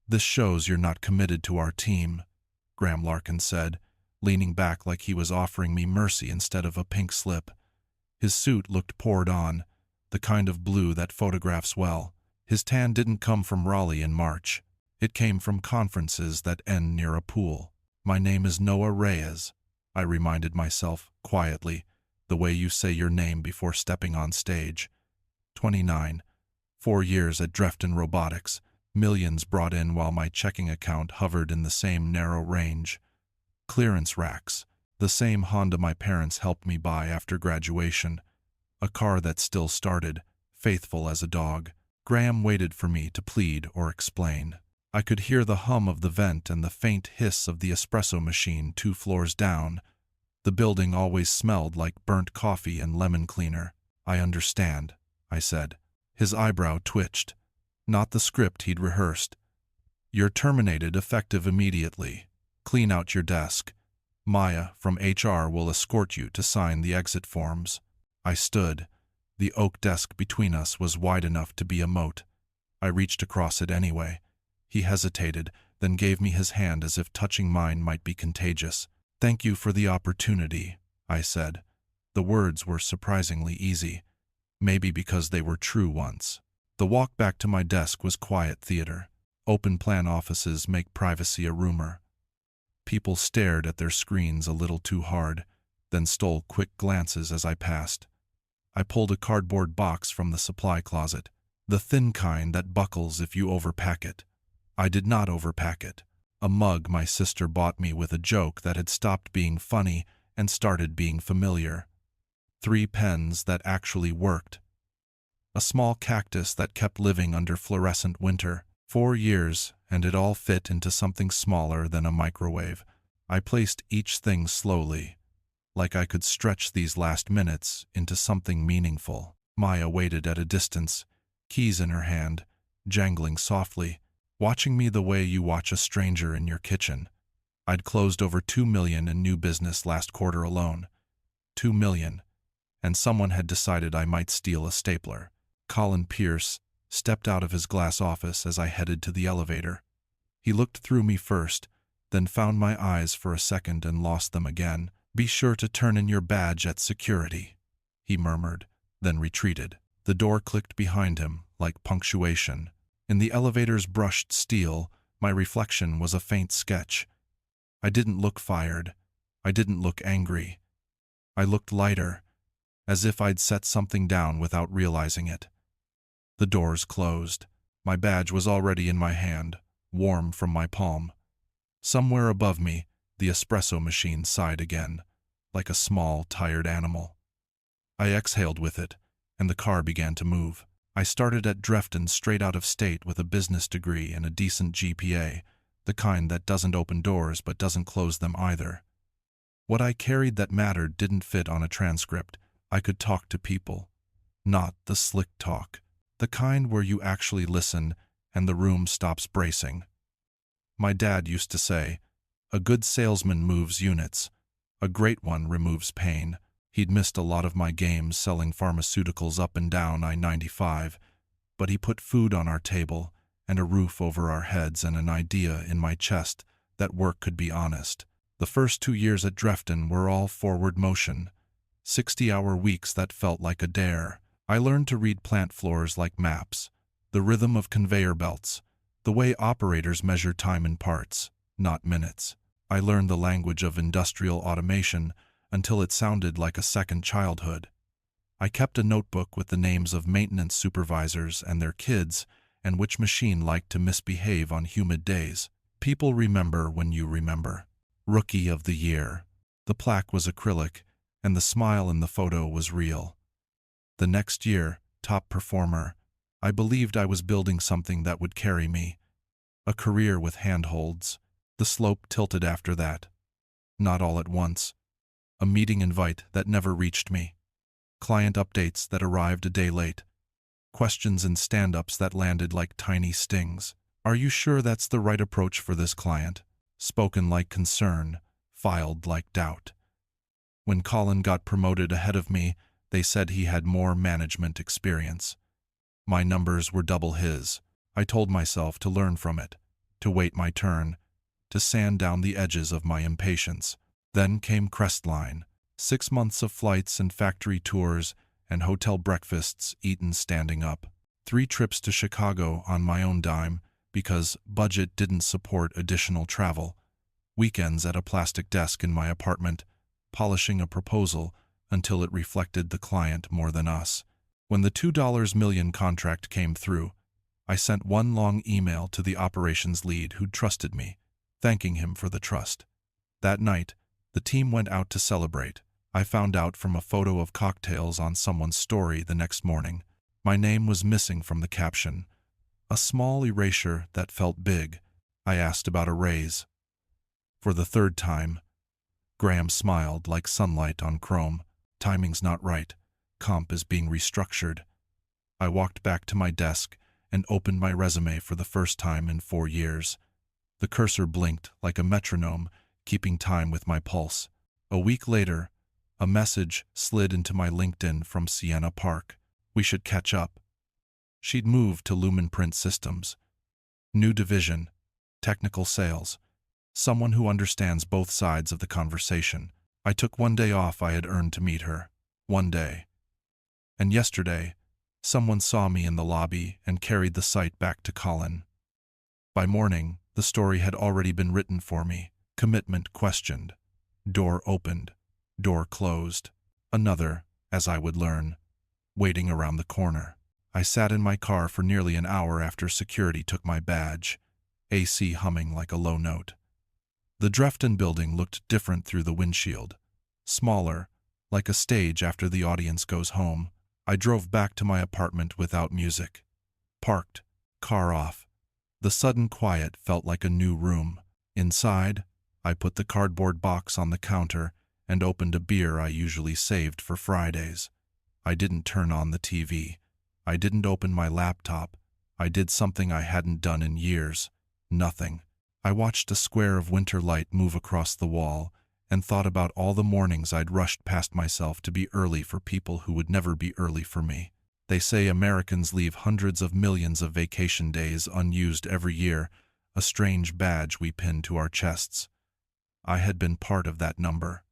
"This shows you're not committed to our team," Graham Larkin said, leaning back like he was offering me mercy instead of a pink slip. His suit looked poured on, the kind of blue that photographs well. His tan didn't come from Raleigh in March. It came from conferences that end near a pool. "My name is Noah Reyes," I reminded myself, quietly, the way you say your name before stepping on stage. 29. 4 years at Drefton Robotics. Millions brought in while my checking account hovered in the same narrow range. Clearance racks. The same Honda my parents helped me buy after graduation. A car that still started, faithful as a dog. Graham waited for me to plead or explain. I could hear the hum of the vent and the faint hiss of the espresso machine 2 floors down. The building always smelled like burnt coffee and lemon cleaner. "I understand," I said. His eyebrow twitched. Not the script he'd rehearsed. "You're terminated effective immediately. Clean out your desk. Maya from HR will escort you to sign the exit forms." I stood. The oak desk between us was wide enough to be a moat. I reached across it anyway. He hesitated, then gave me his hand as if touching mine might be contagious. "Thank you for the opportunity," I said. The words were surprisingly easy, maybe because they were true ones. The walk back to my desk was quiet theater. Open-plan offices make privacy a rumor. People stared at their screens a little too hard, then stole quick glances as I passed. I pulled a cardboard box from the supply closet, the thin kind that buckles if you overpack it. I did not overpack it. A mug my sister bought me with a joke that had stopped being funny and started being familiar. 3 pens that actually worked. A small cactus that kept living under fluorescent winter. 4 years, and it all fit into something smaller than a microwave. I placed each thing slowly, like I could stretch these last minutes into something meaningful. Maya waited at a distance, keys in her hand, jangling softly, watching me the way you watch a stranger in your kitchen. I'd closed over $2 million in new business last quarter alone. $2 million. And someone had decided I might steal a stapler. Colin Pierce stepped out of his glass office as I headed to the elevator. He looked through me first, then found my eyes for a second and lost them again. "Be sure to turn in your badge at security," he murmured, then retreated. The door clicked behind him, like punctuation. In the elevator's brushed steel, my reflection was a faint sketch. I didn't look fired. I didn't look angry. I looked lighter, as if I'd set something down without realizing it. The doors closed. My badge was already in my hand, warm from my palm. Somewhere above me, the espresso machine sighed again, like a small, tired animal. I exhaled with it, and the car began to move. I started at Drefton straight out of state with a business degree and a decent GPA, the kind that doesn't open doors but doesn't close them either. What I carried that mattered didn't fit on a transcript. I could talk to people. Not the slick talk. The kind where you actually listen and the room stops bracing. My dad used to say, "A good salesman moves units. A great one removes pain." He'd missed a lot of my games selling pharmaceuticals up and down I-95, but he put food on our table and a roof over our heads and an idea in my chest that work could be honest. The first 2 years at Drefton were all forward motion, 60-hour weeks that felt like a dare. I learned to read plant floors like maps, the rhythm of conveyor belts, the way operators measure time in parts, not minutes. I learned the language of industrial automation until it sounded like a second childhood. I kept a notebook with the names of maintenance supervisors and their kids and which machine liked to misbehave on humid days. People remember when you remember. Rookie of the Year. The plaque was acrylic, and the smile in the photo was real. The next year, top performer. I believed I was building something that would carry me. A career with handholds. The slope tilted after that. Not all at once. A meeting invite that never reached me. Client updates that arrived a day late. Questions and stand-ups that landed like tiny stings. "Are you sure that's the right approach for this client?" Spoken like concern, filed like doubt. When Colin got promoted ahead of me, they said he had more management experience. My numbers were double his. I told myself to learn from it. to wait my turn, to sand down the edges of my impatience. Then came Crestline, 6 months of flights and factory tours and hotel breakfasts eaten standing up. 3 trips to Chicago on my own dime because budget didn't support additional travel. Weekends at a plastic desk in my apartment, polishing a proposal until it reflected the client more than us. When the $2 million contract came through, I sent one long email to the operations lead who'd trusted me, thanking him for the trust. That night, the team went out to celebrate. I found out from a photo of cocktails on someone's story the next morning. My name was missing from the caption. A small erasure that felt big. I asked about a raise. For the 3rd time, Graham smiled like sunlight on chrome. Timing's not right. Comp is being restructured. I walked back to my desk and opened my resume for the first time in 4 years. The cursor blinked like a metronome, keeping time with my pulse. A week later, a message slid into my LinkedIn from Sienna Park. We should catch up. She'd moved to Lumen Print Systems. New division, technical sales. Someone who understands both sides of the conversation. I took one day off I had earned to meet her. One day. And yesterday, someone saw me in the lobby and carried the site back to Colin. By morning, the story had already been written for me. Commitment questioned. Door opened. Door closed. Another, as I would learn, waiting around the corner. I sat in my car for nearly an hour after security took my badge, AC humming like a low note. The Drefton building looked different through the windshield. Smaller, like a stage after the audience goes home. I drove back to my apartment without music. Parked, car off. The sudden quiet felt like a new room. Inside, I put the cardboard box on the counter and opened a beer I usually saved for Fridays. I didn't turn on the TV. I didn't open my laptop. I did something I hadn't done in years. Nothing. I watched a square of winter light move across the wall and thought about all the mornings I'd rushed past myself to be early for people who would never be early for me. They say Americans leave hundreds of millions of vacation days unused every year, a strange badge we pin to our chests. I had been part of that number.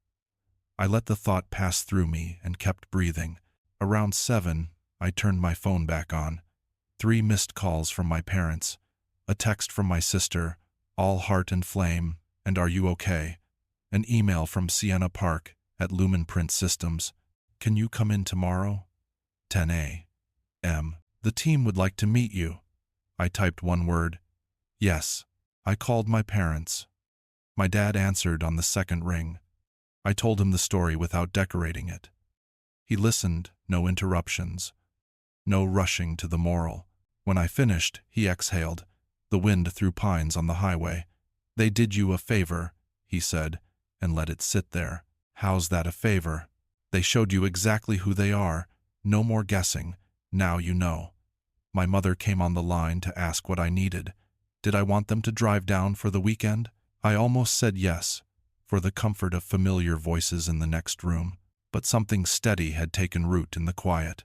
I let the thought pass through me and kept breathing. Around 7, I turned my phone back on. 3 missed calls from my parents, a text from my sister, all heart and flame, and are you okay? An email from Sienna Park at Lumen Print Systems. Can you come in tomorrow? 10 a.m. The team would like to meet you. I typed one word. Yes. I called my parents. My dad answered on the 2nd ring. I told him the story without decorating it. He listened, no interruptions. No rushing to the moral. When I finished, he exhaled, the wind through pines on the highway. They did you a favor, he said, and let it sit there. How's that a favor? They showed you exactly who they are. No more guessing. Now you know. My mother came on the line to ask what I needed. Did I want them to drive down for the weekend? I almost said yes, for the comfort of familiar voices in the next room, but something steady had taken root in the quiet.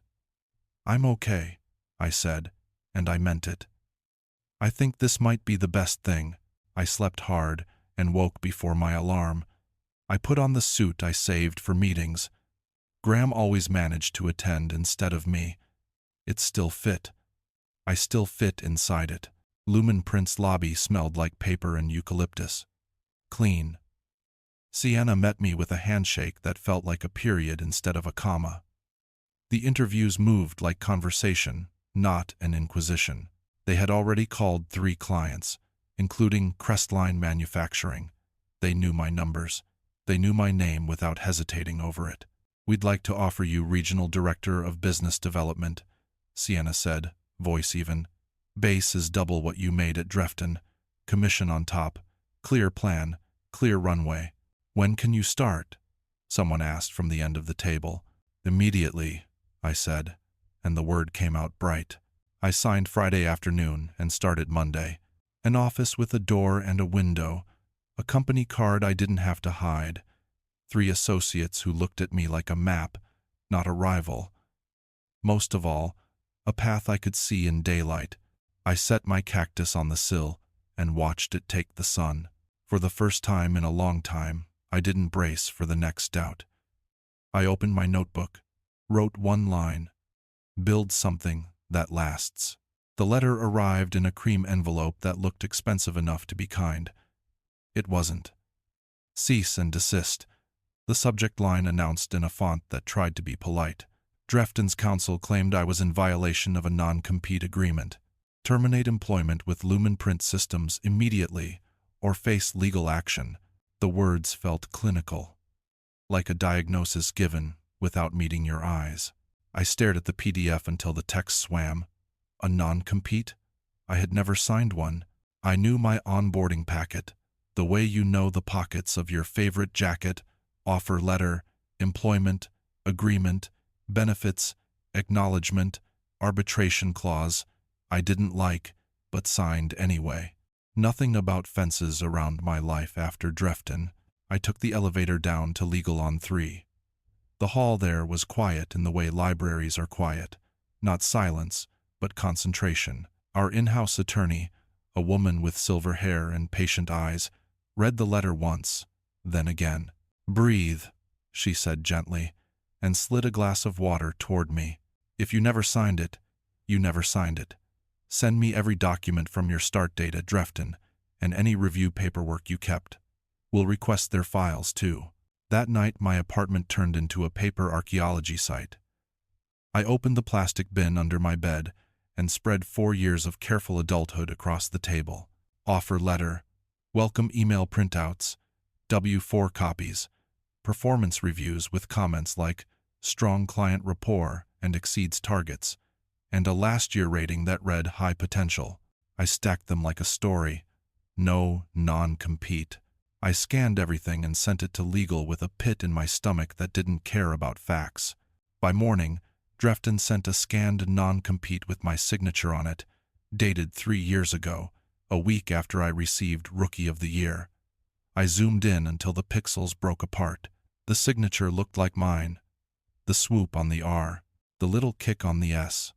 I'm okay, I said, and I meant it. I think this might be the best thing. I slept hard and woke before my alarm. I put on the suit I saved for meetings. Graham always managed to attend instead of me. It still fit. I still fit inside it. Lumen Print's lobby smelled like paper and eucalyptus. Clean. Sienna met me with a handshake that felt like a period instead of a comma. The interviews moved like conversation, not an inquisition. They had already called 3 clients, including Crestline Manufacturing. They knew my numbers. They knew my name without hesitating over it. We'd like to offer you Regional Director of Business Development, Sienna said, voice even. Base is double what you made at Drefton. Commission on top. Clear plan. Clear runway. When can you start? Someone asked from the end of the table. Immediately, I said, and the word came out bright. I signed Friday afternoon and started Monday. An office with a door and a window, a company card I didn't have to hide, 3 associates who looked at me like a map, not a rival. Most of all, a path I could see in daylight. I set my cactus on the sill and watched it take the sun. For the first time in a long time, I didn't brace for the next doubt. I opened my notebook, wrote one line, "Build something that lasts." The letter arrived in a cream envelope that looked expensive enough to be kind. It wasn't. "Cease and desist," the subject line announced in a font that tried to be polite. Drefton's counsel claimed I was in violation of a non-compete agreement. Terminate employment with Lumen Print Systems immediately or face legal action. The words felt clinical, like a diagnosis given without meeting your eyes. I stared at the PDF until the text swam. A non-compete? I had never signed one. I knew my onboarding packet, the way you know the pockets of your favorite jacket, offer letter, employment, agreement, benefits, acknowledgement, arbitration clause. I didn't like, but signed anyway. Nothing about fences around my life after Drefton. I took the elevator down to Legal on 3. The hall there was quiet in the way libraries are quiet. Not silence, but concentration. Our in-house attorney, a woman with silver hair and patient eyes, read the letter once, then again. "Breathe," she said gently, and slid a glass of water toward me. "If you never signed it, you never signed it. Send me every document from your start date at Drefton and any review paperwork you kept. We'll request their files, too." That night, my apartment turned into a paper archaeology site. I opened the plastic bin under my bed and spread 4 years of careful adulthood across the table. Offer letter, welcome email printouts, W-4 copies, performance reviews with comments like strong client rapport and exceeds targets, and a last-year rating that read high potential. I stacked them like a story. No non-compete. I scanned everything and sent it to legal with a pit in my stomach that didn't care about facts. By morning, Drefton sent a scanned non-compete with my signature on it, dated 3 years ago, a week after I received Rookie of the Year. I zoomed in until the pixels broke apart. The signature looked like mine. The swoop on the R, the little kick on the S.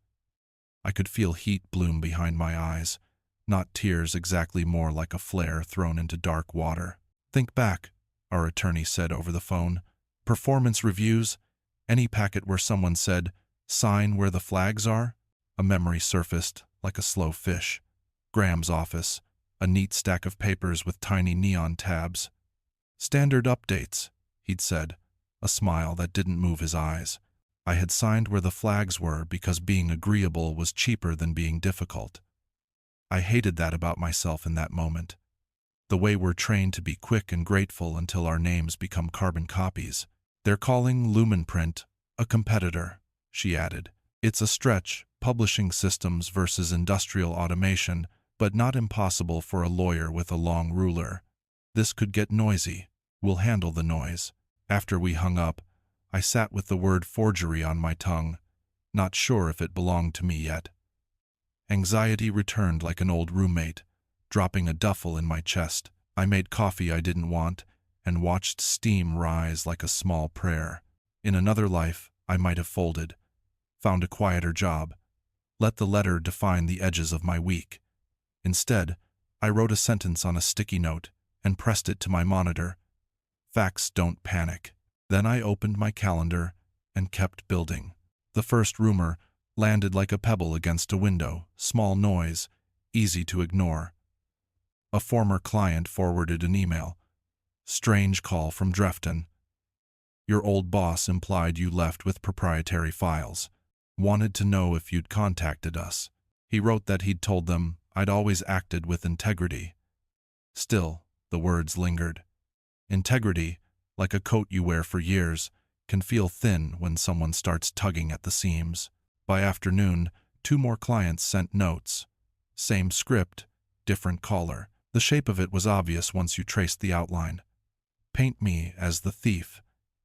I could feel heat bloom behind my eyes, not tears, exactly more like a flare thrown into dark water. "Think back," our attorney said over the phone. "Performance reviews, any packet where someone said, 'Sign where the flags are'?" A memory surfaced like a slow fish. Graham's office, a neat stack of papers with tiny neon tabs. "Standard updates," he'd said, a smile that didn't move his eyes. I had signed where the flags were because being agreeable was cheaper than being difficult. I hated that about myself in that moment. The way we're trained to be quick and grateful until our names become carbon copies. "They're calling Lumen Print a competitor," she added. "It's a stretch, publishing systems versus industrial automation, but not impossible for a lawyer with a long ruler. This could get noisy. We'll handle the noise." After we hung up, I sat with the word forgery on my tongue, not sure if it belonged to me yet. Anxiety returned like an old roommate, dropping a duffel in my chest. I made coffee I didn't want and watched steam rise like a small prayer. In another life, I might have folded, found a quieter job, let the letter define the edges of my week. Instead, I wrote a sentence on a sticky note and pressed it to my monitor. "Facts don't panic." Then I opened my calendar and kept building. The first rumor landed like a pebble against a window, small noise, easy to ignore. A former client forwarded an email. "Strange call from Drefton. Your old boss implied you left with proprietary files. Wanted to know if you'd contacted us. He wrote that he'd told them I'd always acted with integrity." Still, the words lingered. Integrity, like a coat you wear for years, can feel thin when someone starts tugging at the seams. By afternoon, 2 more clients sent notes. Same script, different caller. The shape of it was obvious once you traced the outline. Paint me as the thief,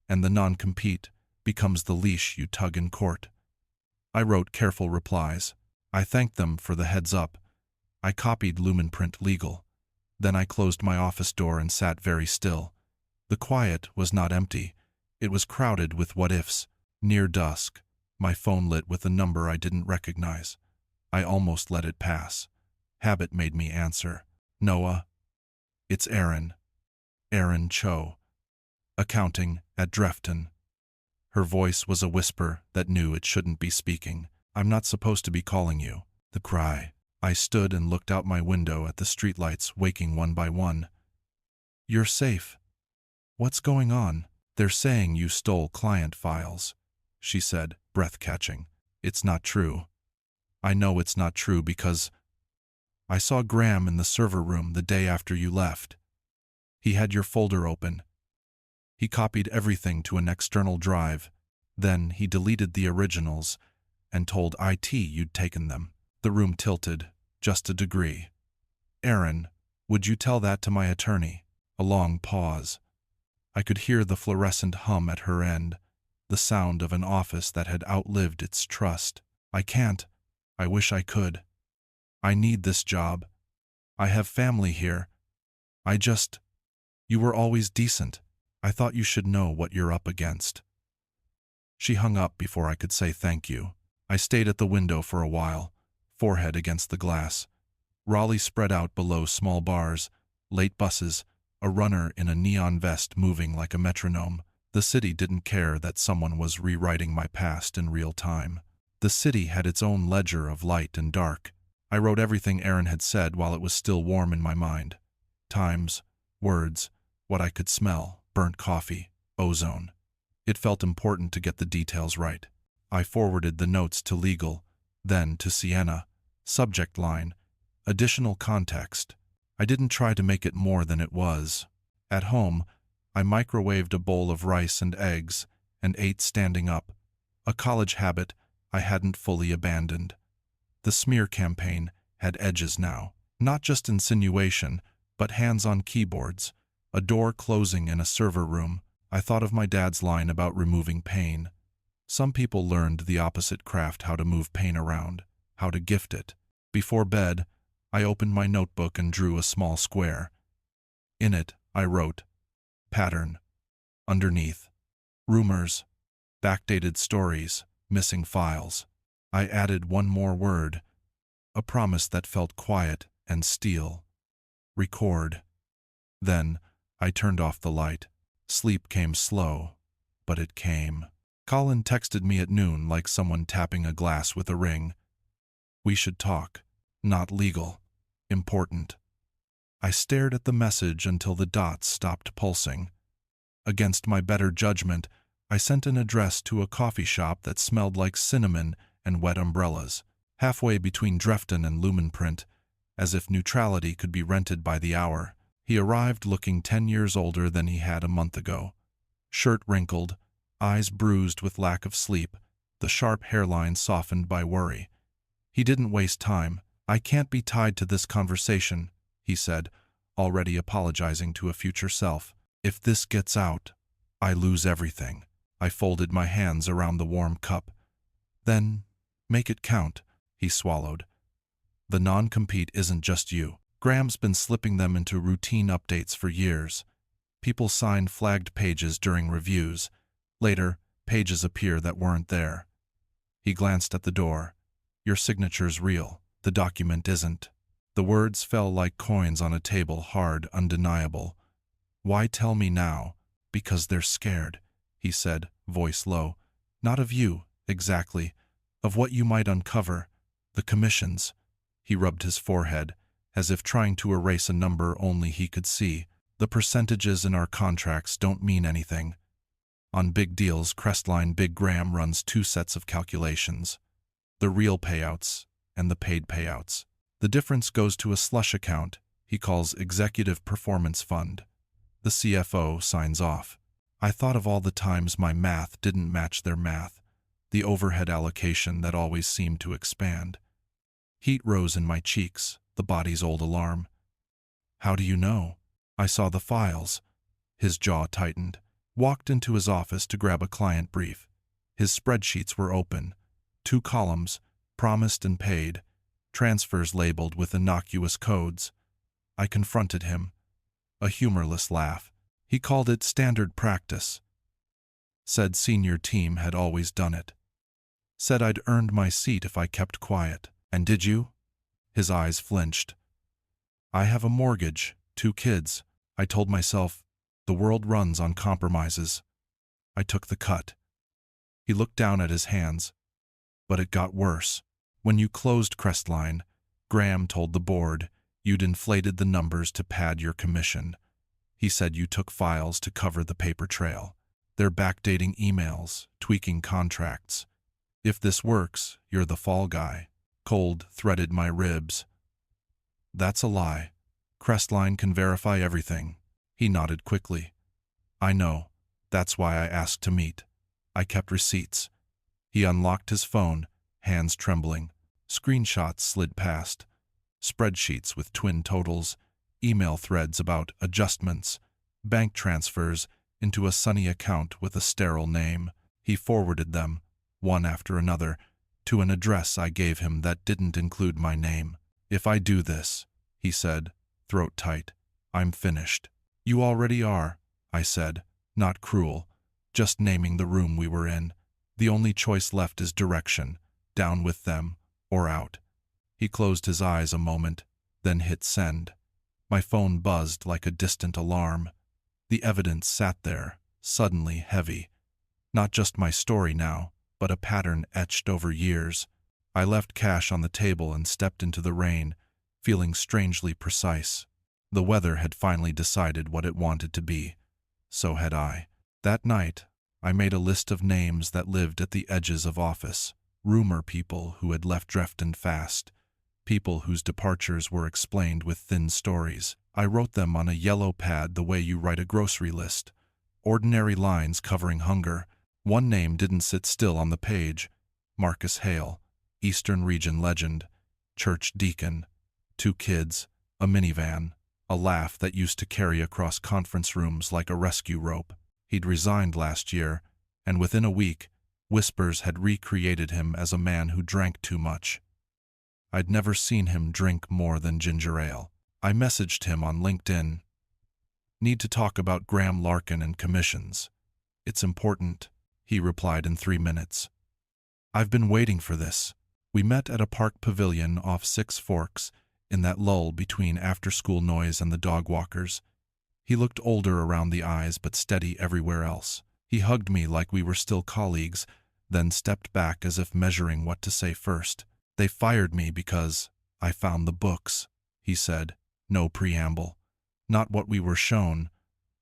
and the non-compete becomes the leash you tug in court. I wrote careful replies. I thanked them for the heads up. I copied Lumen Print Legal. Then I closed my office door and sat very still. The quiet was not empty. It was crowded with what-ifs. Near dusk, my phone lit with a number I didn't recognize. I almost let it pass. Habit made me answer. Noah, it's Aaron. Aaron Cho. Accounting at Drefton. Her voice was a whisper that knew it shouldn't be speaking. I'm not supposed to be calling you. The cry. I stood and looked out my window at the streetlights waking one by one. You're safe. What's going on? They're saying you stole client files, she said, breath-catching. It's not true. I know it's not true because I saw Graham in the server room the day after you left. He had your folder open. He copied everything to an external drive. Then he deleted the originals and told IT you'd taken them. The room tilted, just a degree. Aaron, would you tell that to my attorney? A long pause. I could hear the fluorescent hum at her end, the sound of an office that had outlived its trust. I can't. I wish I could. I need this job. I have family here. You were always decent. I thought you should know what you're up against. She hung up before I could say thank you. I stayed at the window for a while, forehead against the glass. Raleigh spread out below small bars, late buses, a runner in a neon vest moving like a metronome. The city didn't care that someone was rewriting my past in real time. The city had its own ledger of light and dark. I wrote everything Aaron had said while it was still warm in my mind. Times, words, what I could smell, burnt coffee, ozone. It felt important to get the details right. I forwarded the notes to legal, then to Sienna. Subject line, additional context. I didn't try to make it more than it was. At home, I microwaved a bowl of rice and eggs and ate standing up, a college habit I hadn't fully abandoned. The smear campaign had edges now, not just insinuation, but hands-on keyboards, a door closing in a server room. I thought of my dad's line about removing pain. Some people learned the opposite craft, how to move pain around, how to gift it. Before bed, I opened my notebook and drew a small square. In it, I wrote, pattern. Underneath, rumors, backdated stories, missing files. I added one more word, a promise that felt quiet and steel. Record. Then, I turned off the light. Sleep came slow, but it came. Colin texted me at noon like someone tapping a glass with a ring. We should talk. Not legal. Important. I stared at the message until the dots stopped pulsing. Against my better judgment, I sent an address to a coffee shop that smelled like cinnamon and wet umbrellas, halfway between Drefton and Lumenprint, as if neutrality could be rented by the hour. He arrived looking 10 years older than he had a month ago. Shirt wrinkled, eyes bruised with lack of sleep, the sharp hairline softened by worry. He didn't waste time. I can't be tied to this conversation, he said, already apologizing to a future self. If this gets out, I lose everything. I folded my hands around the warm cup. Then, make it count, he swallowed. The non-compete isn't just you. Graham's been slipping them into routine updates for years. People sign flagged pages during reviews. Later, pages appear that weren't there. He glanced at the door. Your signature's real. The document isn't. The words fell like coins on a table, hard, undeniable. Why tell me now? Because they're scared, he said, voice low. Not of you, exactly. Of what you might uncover. The commissions. He rubbed his forehead, as if trying to erase a number only he could see. The percentages in our contracts don't mean anything. On big deals, Crestline Big Graham runs 2 sets of calculations. The real payouts and the paid payouts. The difference goes to a slush account he calls Executive Performance Fund. The CFO signs off. I thought of all the times my math didn't match their math, the overhead allocation that always seemed to expand. Heat rose in my cheeks, the body's old alarm. How do you know? I saw the files. His jaw tightened. Walked into his office to grab a client brief. His spreadsheets were open. 2 columns, promised and paid, transfers labeled with innocuous codes. I confronted him. A humorless laugh. He called it standard practice. Said senior team had always done it. Said I'd earned my seat if I kept quiet. And did you? His eyes flinched. I have a mortgage, 2 kids. I told myself, the world runs on compromises. I took the cut. He looked down at his hands. But it got worse. When you closed Crestline, Graham told the board you'd inflated the numbers to pad your commission. He said you took files to cover the paper trail. They're backdating emails, tweaking contracts. If this works, you're the fall guy. Cold threaded my ribs. That's a lie. Crestline can verify everything. He nodded quickly. I know. That's why I asked to meet. I kept receipts. He unlocked his phone, hands trembling. Screenshots slid past. Spreadsheets with twin totals, email threads about adjustments, bank transfers into a sunny account with a sterile name. He forwarded them, one after another, to an address I gave him that didn't include my name. If I do this, he said, throat tight, I'm finished. You already are, I said, not cruel, just naming the room we were in. The only choice left is direction, down with them, or out. He closed his eyes a moment, then hit send. My phone buzzed like a distant alarm. The evidence sat there, suddenly heavy. Not just my story now, but a pattern etched over years. I left cash on the table and stepped into the rain, feeling strangely precise. The weather had finally decided what it wanted to be. So had I. That night, I made a list of names that lived at the edges of office. Rumor people who had left Drefton fast. People whose departures were explained with thin stories. I wrote them on a yellow pad the way you write a grocery list. Ordinary lines covering hunger. One name didn't sit still on the page. Marcus Hale, Eastern Region legend, church deacon, 2 kids, a minivan, a laugh that used to carry across conference rooms like a rescue rope. He'd resigned last year, and within a week, whispers had recreated him as a man who drank too much. I'd never seen him drink more than ginger ale. I messaged him on LinkedIn. Need to talk about Graham Larkin and commissions. It's important, he replied in 3 minutes. I've been waiting for this. We met at a park pavilion off 6 Forks, in that lull between after-school noise and the dog walkers. He looked older around the eyes but steady everywhere else. He hugged me like we were still colleagues, then stepped back as if measuring what to say first. They fired me because I found the books, he said, no preamble. Not what we were shown,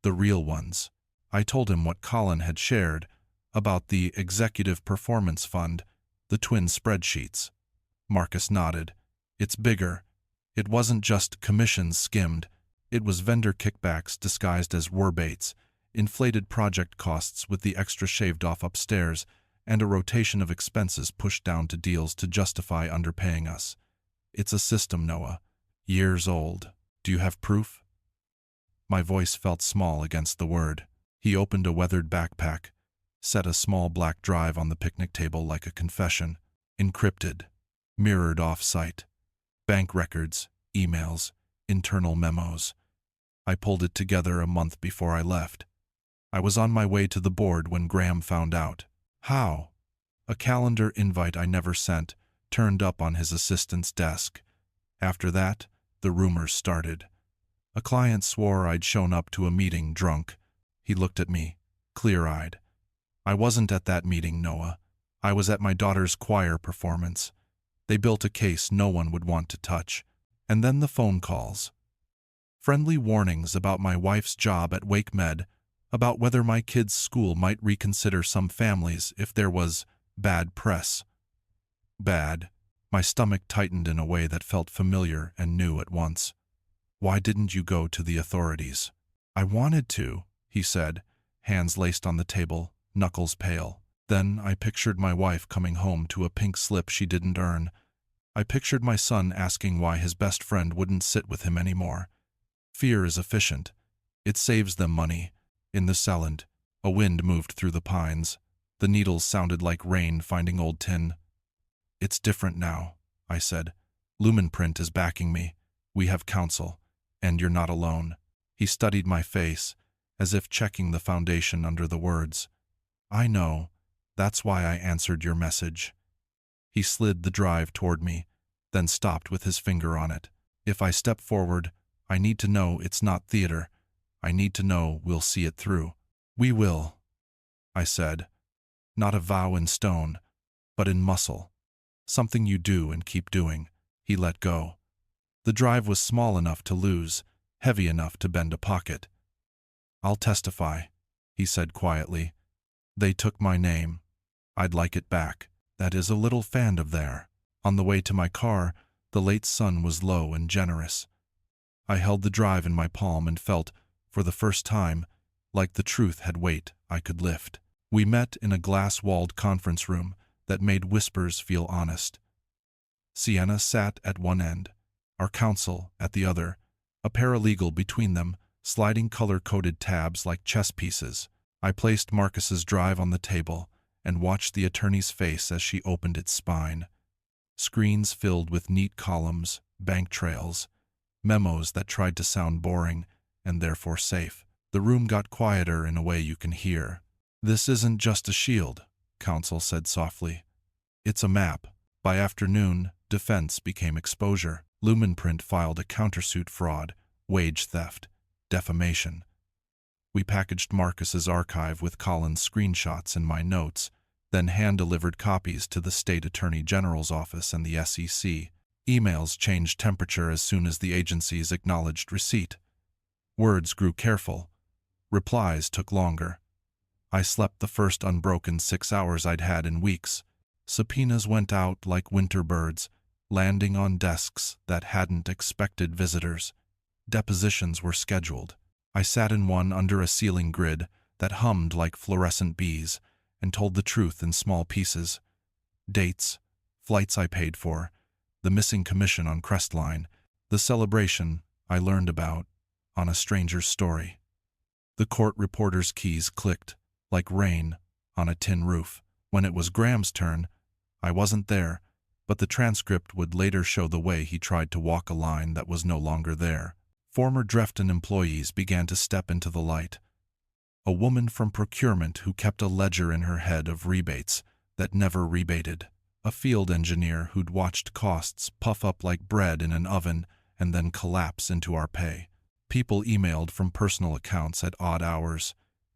the real ones. I told him what Colin had shared about the Executive Performance Fund, the twin spreadsheets. Marcus nodded. It's bigger. It wasn't just commissions skimmed. It was vendor kickbacks disguised as rebates, inflated project costs with the extra shaved off upstairs, and a rotation of expenses pushed down to deals to justify underpaying us. It's a system, Noah. Years old. Do you have proof? My voice felt small against the word. He opened a weathered backpack, set a small black drive on the picnic table like a confession. Encrypted. Mirrored off-site. Bank records, emails, internal memos. I pulled it together a month before I left. I was on my way to the board when Graham found out. How? A calendar invite I never sent turned up on his assistant's desk. After that, the rumors started. A client swore I'd shown up to a meeting drunk. He looked at me, clear-eyed. I wasn't at that meeting, Noah. I was at my daughter's choir performance. They built a case no one would want to touch. And then the phone calls. Friendly warnings about my wife's job at Wake Med, about whether my kids' school might reconsider some families if there was bad press. Bad. My stomach tightened in a way that felt familiar and new at once. Why didn't you go to the authorities? I wanted to, he said, hands laced on the table, knuckles pale. Then I pictured my wife coming home to a pink slip she didn't earn. I pictured my son asking why his best friend wouldn't sit with him anymore. Fear is efficient. It saves them money. In the Selland, a wind moved through the pines. The needles sounded like rain finding old tin. It's different now, I said. Lumenprint is backing me. We have counsel, and you're not alone. He studied my face, as if checking the foundation under the words. I know. That's why I answered your message. He slid the drive toward me, then stopped with his finger on it. If I step forward, I need to know it's not theater. I need to know we'll see it through. We will, I said. Not a vow in stone, but in muscle. Something you do and keep doing. He let go. The drive was small enough to lose, heavy enough to bend a pocket. I'll testify, he said quietly. They took my name. I'd like it back. That is a little fan of there. On the way to my car, the late sun was low and generous. I held the drive in my palm and felt, for the first time, like the truth had weight I could lift. We met in a glass-walled conference room that made whispers feel honest. Sienna sat at one end, our counsel at the other, a paralegal between them, sliding color-coded tabs like chess pieces. I placed Marcus's drive on the table and watched the attorney's face as she opened its spine. Screens filled with neat columns, bank trails, memos that tried to sound boring and therefore safe. The room got quieter in a way you can hear. This isn't just a shield, counsel said softly. It's a map. By afternoon, defense became exposure. Lumenprint filed a countersuit fraud, wage theft, defamation. We packaged Marcus's archive with Colin's screenshots and my notes, then hand-delivered copies to the State Attorney General's office and the SEC. Emails changed temperature as soon as the agencies acknowledged receipt. Words grew careful. Replies took longer. I slept the first unbroken 6 hours I'd had in weeks. Subpoenas went out like winter birds, landing on desks that hadn't expected visitors. Depositions were scheduled. I sat in one under a ceiling grid that hummed like fluorescent bees and told the truth in small pieces. Dates, flights I paid for, the missing commission on Crestline, the celebration I learned about on a stranger's story. The court reporter's keys clicked like rain on a tin roof. When it was Graham's turn, I wasn't there, but the transcript would later show the way he tried to walk a line that was no longer there. Former Drefton employees began to step into the light. A woman from procurement who kept a ledger in her head of rebates that never rebated. A field engineer who'd watched costs puff up like bread in an oven and then collapse into our pay. People emailed from personal accounts at odd hours,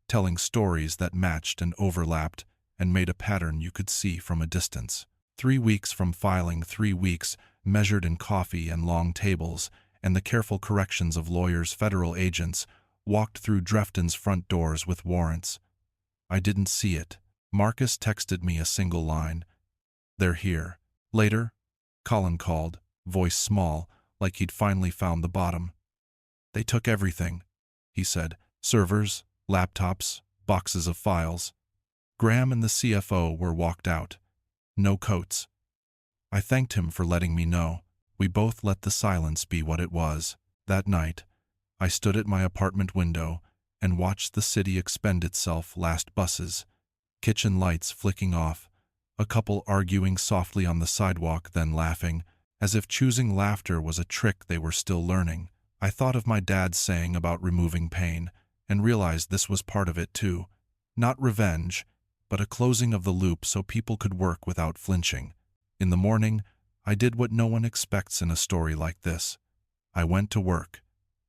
telling stories that matched and overlapped and made a pattern you could see from a distance. 3 weeks from filing, 3 weeks measured in coffee and long tables, and the careful corrections of lawyers, federal agents, walked through Drefton's front doors with warrants. I didn't see it. Marcus texted me a single line. They're here. Later, Colin called, voice small, like he'd finally found the bottom. They took everything, he said. Servers, laptops, boxes of files. Graham and the CFO were walked out. No coats. I thanked him for letting me know. We both let the silence be what it was. That night, I stood at my apartment window and watched the city expend itself last buses, kitchen lights flicking off, a couple arguing softly on the sidewalk, then laughing, as if choosing laughter was a trick they were still learning. I thought of my dad's saying about removing pain and realized this was part of it too. Not revenge, but a closing of the loop so people could work without flinching. In the morning, I did what no one expects in a story like this. I went to work.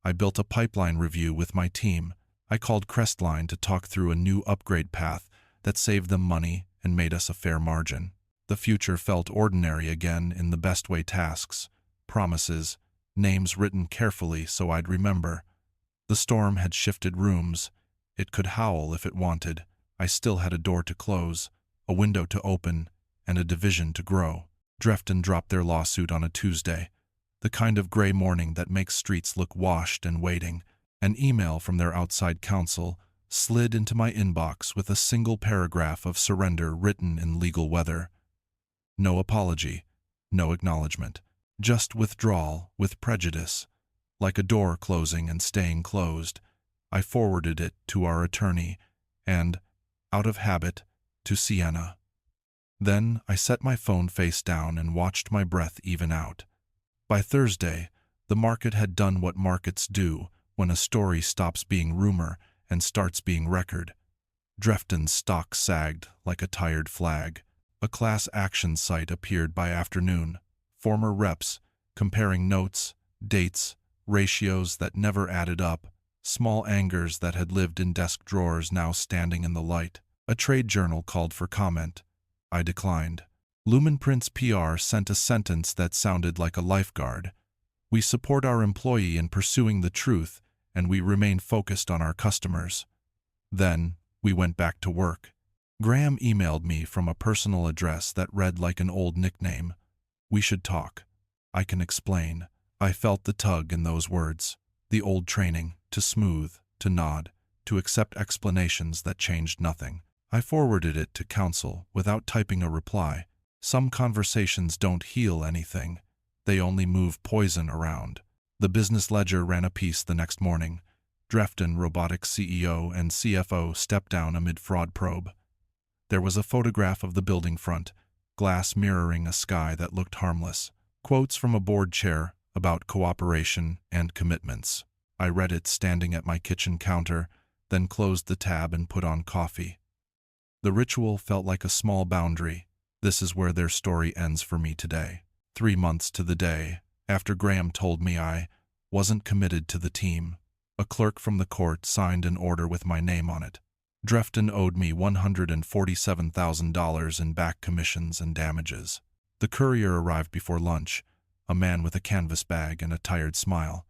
I built a pipeline review with my team. I called Crestline to talk through a new upgrade path that saved them money and made us a fair margin. The future felt ordinary again in the best way: tasks, promises, names written carefully so I'd remember. The storm had shifted rooms. It could howl if it wanted. I still had a door to close, a window to open, and a division to grow. Drefton dropped their lawsuit on a Tuesday, the kind of gray morning that makes streets look washed and waiting. An email from their outside counsel slid into my inbox with a single paragraph of surrender written in legal weather. No apology, no acknowledgement, just withdrawal with prejudice. Like a door closing and staying closed, I forwarded it to our attorney and, out of habit, to Sienna. Then I set my phone face down and watched my breath even out. By Thursday, the market had done what markets do when a story stops being rumor and starts being record. Drefton's stock sagged like a tired flag. A class action site appeared by afternoon. Former reps, comparing notes, Dates, ratios that never added up, small angers that had lived in desk drawers now standing in the light. A trade journal called for comment. I declined. Lumen Prince PR sent a sentence that sounded like a lifeguard. We support our employee in pursuing the truth, and we remain focused on our customers. Then, we went back to work. Graham emailed me from a personal address that read like an old nickname. We should talk. I can explain. I felt the tug in those words. The old training, to smooth, to nod, to accept explanations that changed nothing. I forwarded it to counsel without typing a reply. Some conversations don't heal anything. They only move poison around. The Business Ledger ran a piece the next morning. Drefton Robotics CEO and CFO stepped down amid fraud probe. There was a photograph of the building front, glass mirroring a sky that looked harmless. Quotes from a board chair about cooperation and commitments. I read it standing at my kitchen counter, then closed the tab and put on coffee. The ritual felt like a small boundary. This is where their story ends for me today. 3 months to the day, after Graham told me I wasn't committed to the team, a clerk from the court signed an order with my name on it. Drefton owed me $147,000 in back commissions and damages. The courier arrived before lunch, a man with a canvas bag and a tired smile.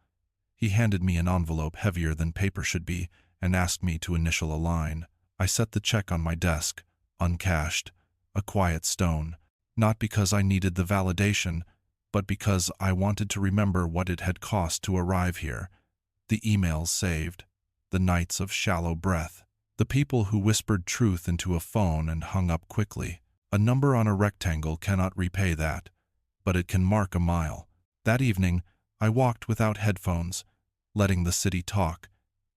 He handed me an envelope heavier than paper should be and asked me to initial a line. I set the check on my desk, uncashed, a quiet stone, not because I needed the validation, but because I wanted to remember what it had cost to arrive here. The emails saved, the nights of shallow breath, the people who whispered truth into a phone and hung up quickly. A number on a rectangle cannot repay that, but it can mark a mile. That evening, I walked without headphones, letting the city talk.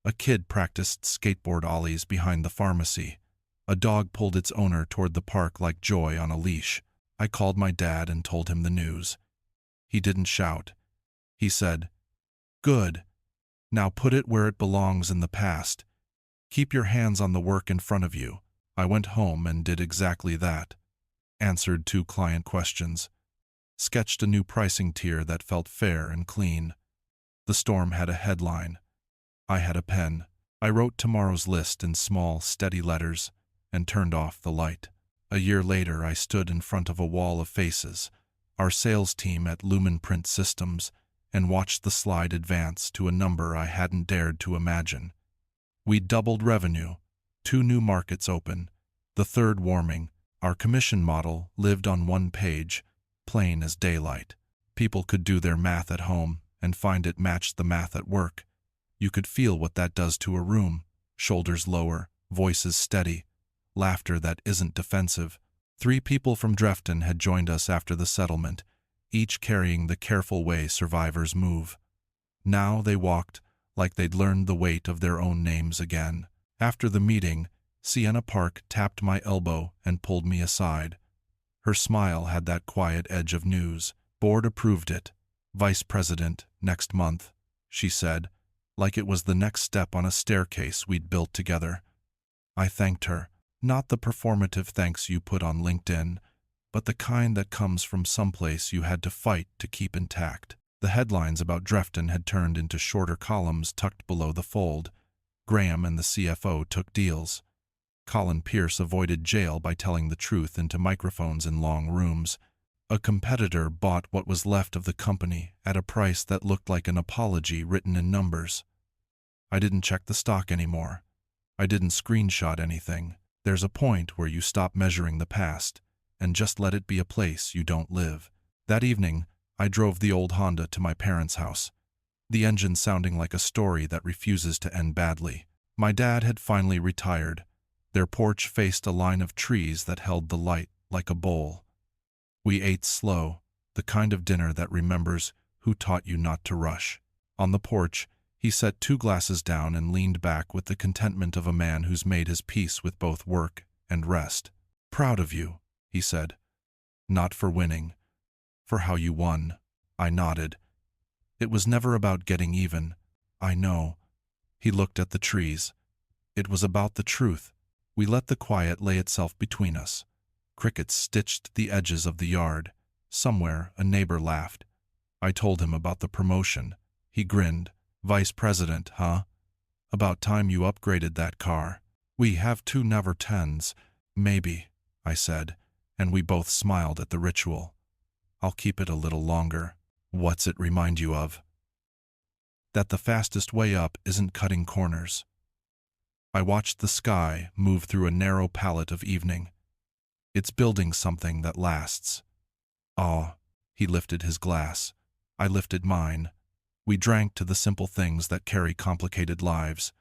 A kid practiced skateboard ollies behind the pharmacy. A dog pulled its owner toward the park like joy on a leash. I called my dad and told him the news. He didn't shout. He said, "Good. Now put it where it belongs in the past. Keep your hands on the work in front of you." I went home and did exactly that. Answered 2 client questions. Sketched a new pricing tier that felt fair and clean. The storm had a headline. I had a pen. I wrote tomorrow's list in small, steady letters and turned off the light. A year later, I stood in front of a wall of faces, our sales team at Lumen Print Systems, and watched the slide advance to a number I hadn't dared to imagine. We'd doubled revenue, 2 new markets open, the 3rd warming. Our commission model lived on 1 page, plain as daylight. People could do their math at home and find it matched the math at work. You could feel what that does to a room. Shoulders lower, voices steady, laughter that isn't defensive. 3 people from Drefton had joined us after the settlement, each carrying the careful way survivors move. Now they walked like they'd learned the weight of their own names again. After the meeting, Sienna Park tapped my elbow and pulled me aside. Her smile had that quiet edge of news. "Board approved it. Vice President, next month," she said, like it was the next step on a staircase we'd built together. I thanked her, not the performative thanks you put on LinkedIn, but the kind that comes from someplace you had to fight to keep intact. The headlines about Drefton had turned into shorter columns tucked below the fold. Graham and the CFO took deals. Colin Pierce avoided jail by telling the truth into microphones in long rooms. A competitor bought what was left of the company at a price that looked like an apology written in numbers. I didn't check the stock anymore. I didn't screenshot anything. There's a point where you stop measuring the past and just let it be a place you don't live. That evening, I drove the old Honda to my parents' house, the engine sounding like a story that refuses to end badly. My dad had finally retired. Their porch faced a line of trees that held the light like a bowl. We ate slow, the kind of dinner that remembers who taught you not to rush. On the porch, he set 2 glasses down and leaned back with the contentment of a man who's made his peace with both work and rest. "Proud of you," he said. "Not for winning, for how you won." I nodded. "It was never about getting even." "I know." He looked at the trees. "It was about the truth." We let the quiet lay itself between us. Crickets stitched the edges of the yard. Somewhere, a neighbor laughed. I told him about the promotion. He grinned. Vice president, huh? About time you upgraded that car. We have 2 never 10s. Maybe, I said, and we both smiled at the ritual. I'll keep it a little longer. What's it remind you of? That the fastest way up isn't cutting corners. I watched the sky move through a narrow palette of evening. It's building something that lasts. Ah, he lifted his glass. I lifted mine. We drank to the simple things that carry complicated lives.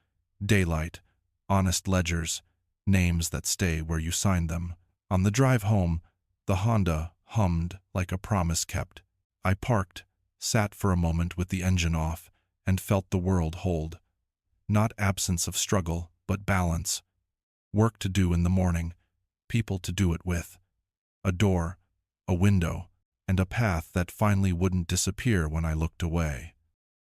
Daylight, honest ledgers, names that stay where you signed them. On the drive home, the Honda hummed like a promise kept. I parked, sat for a moment with the engine off, and felt the world hold. Not absence of struggle, but balance. Work to do in the morning, people to do it with. A door, a window, and a path that finally wouldn't disappear when I looked away.